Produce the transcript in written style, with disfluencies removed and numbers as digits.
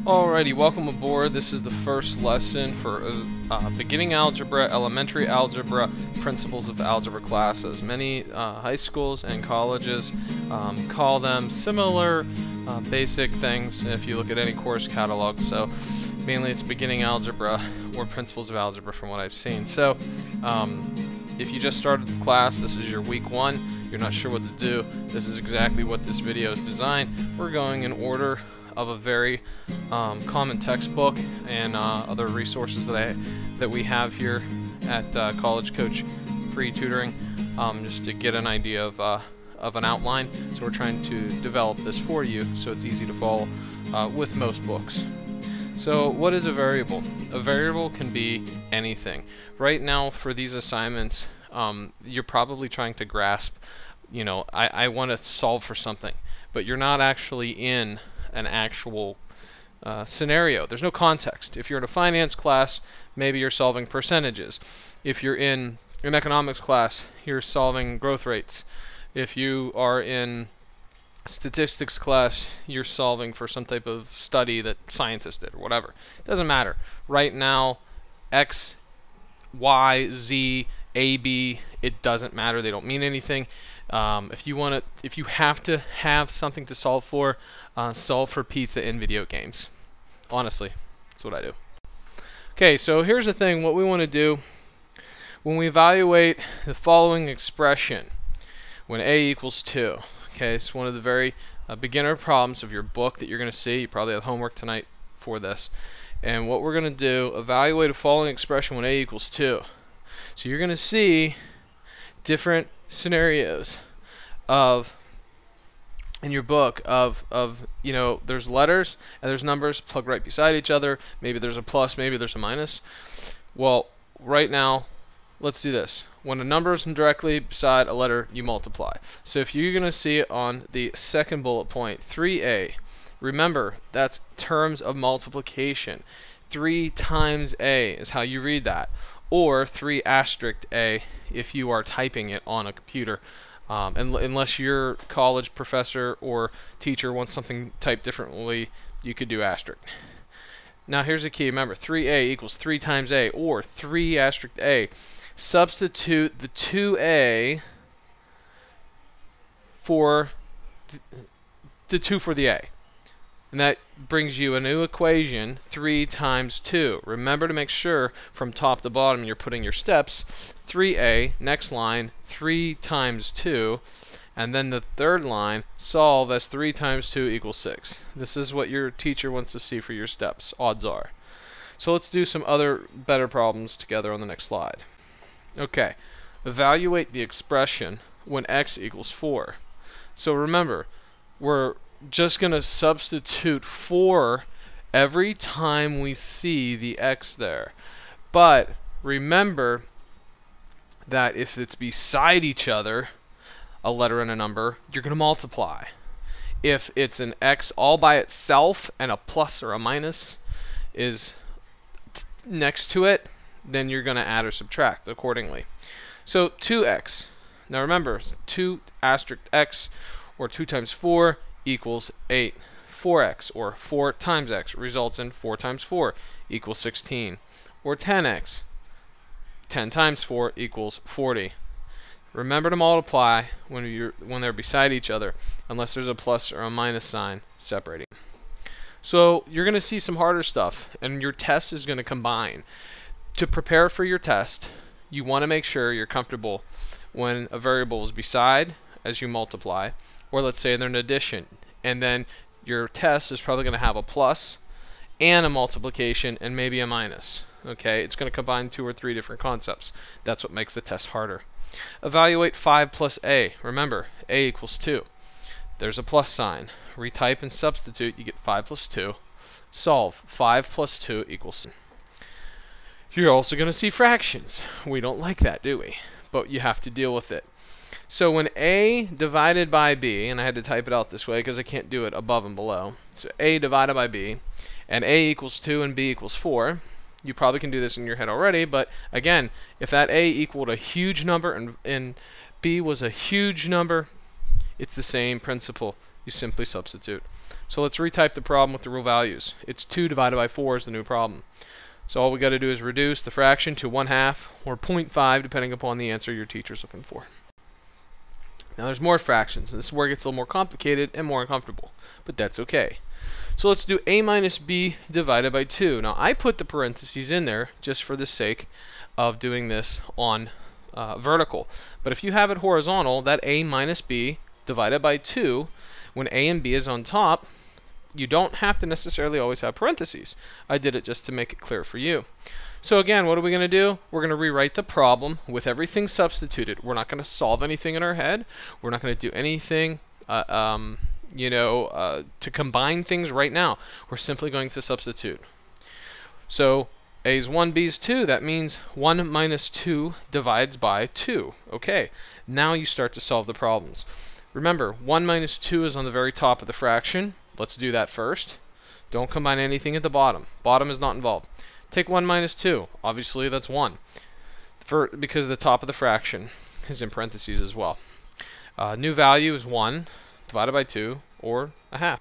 Alrighty, welcome aboard. This is the first lesson for beginning algebra, elementary algebra, principles of algebra classes. Many high schools and colleges call them similar basic things if you look at any course catalog. So mainly it's beginning algebra or principles of algebra from what I've seen. So if you just started the class, this is your week 1, you're not sure what to do, this is exactly what this video is designed. We're going in order of a very common textbook and other resources that we have here at College Coach Free Tutoring, just to get an idea of an outline. So we're trying to develop this for you so it's easy to follow with most books. So what is a variable? A variable can be anything. Right now for these assignments, you're probably trying to grasp, you know, I want to solve for something, but you're not actually in an actual scenario. There's no context. If you're in a finance class, maybe you're solving percentages. If you're in an economics class, you're solving growth rates. If you are in statistics class, you're solving for some type of study that scientists did or whatever. It doesn't matter. Right now, X, Y, Z, A, B, it doesn't matter. They don't mean anything. If you have to have something to solve for pizza in video games. Honestly, that's what I do. Okay, so here's the thing. What we want to do when we evaluate the following expression, when A equals 2. Okay, it's one of the very beginner problems of your book that you're going to see. You probably have homework tonight for this. And what we're going to do, evaluate a following expression when A equals 2. So you're going to see different scenarios in your book of you know, there's letters and there's numbers plugged right beside each other. Maybe there's a plus, maybe there's a minus. Well, right now, let's do this. When a number is directly beside a letter, you multiply. So if you're going to see it on the second bullet point, 3a, remember that's terms of multiplication. 3 times a is how you read that, or 3 asterisk a if you are typing it on a computer. Unless your college professor or teacher wants something typed differently, you could do asterisk. Now here's the key. Remember, 3a equals 3 times a, or 3 asterisk a. Substitute the 2a for the 2 for the a. And that brings you a new equation, 3 times 2. Remember to make sure from top to bottom you're putting your steps. 3a, next line, 3 times 2. And then the third line, solve as 3 times 2 equals 6. This is what your teacher wants to see for your steps, odds are. So let's do some other better problems together on the next slide. Okay, evaluate the expression when x equals 4. So remember, we're just going to substitute 4 every time we see the x there. But remember that if it's beside each other, a letter and a number, you're going to multiply. If it's an x all by itself and a plus or a minus is next to it, then you're going to add or subtract accordingly. So 2x. Now remember, 2 asterisk x, or 2 times 4, equals 8. 4x, or 4 times x, results in 4 times 4 equals 16. Or 10x, 10 times 4 equals 40. Remember to multiply when they're beside each other, unless there's a plus or a minus sign separating. So you're going to see some harder stuff, and your test is going to combine. To prepare for your test, you want to make sure you're comfortable when a variable is beside as you multiply, or let's say they're an addition, and then your test is probably going to have a plus and a multiplication and maybe a minus. Okay, it's going to combine 2 or 3 different concepts. That's what makes the test harder. Evaluate 5 plus a. Remember, a equals 2. There's a plus sign. Retype and substitute, you get 5 plus 2. Solve. 5 plus 2 equals 6. You're also going to see fractions. We don't like that, do we? But you have to deal with it. So when a divided by b, and I had to type it out this way because I can't do it above and below. So a divided by b, and a equals 2 and b equals 4. You probably can do this in your head already, but again, if that a equaled a huge number and b was a huge number, it's the same principle. you simply substitute. So let's retype the problem with the real values. It's 2 divided by 4 is the new problem. So all we got to do is reduce the fraction to 1/2 or 0.5 depending upon the answer your teacher's looking for. Now there's more fractions, and this is where it gets a little more complicated and more uncomfortable, but that's okay. So let's do a minus b divided by 2. Now I put the parentheses in there just for the sake of doing this on vertical. But if you have it horizontal, that a minus b divided by 2, when a and b is on top, you don't have to necessarily always have parentheses. I did it just to make it clear for you. So again, what are we going to do? We're going to rewrite the problem with everything substituted. We're not going to solve anything in our head. We're not going to do anything to combine things right now. We're simply going to substitute. So a is 1, b is 2. That means 1 minus 2 divides by 2. Okay, now you start to solve the problems. Remember, 1 minus 2 is on the very top of the fraction. Let's do that first. Don't combine anything at the bottom. Bottom is not involved. Take 1 minus 2. Obviously, that's 1. Because the top of the fraction is in parentheses as well. New value is 1 divided by 2, or 1/2.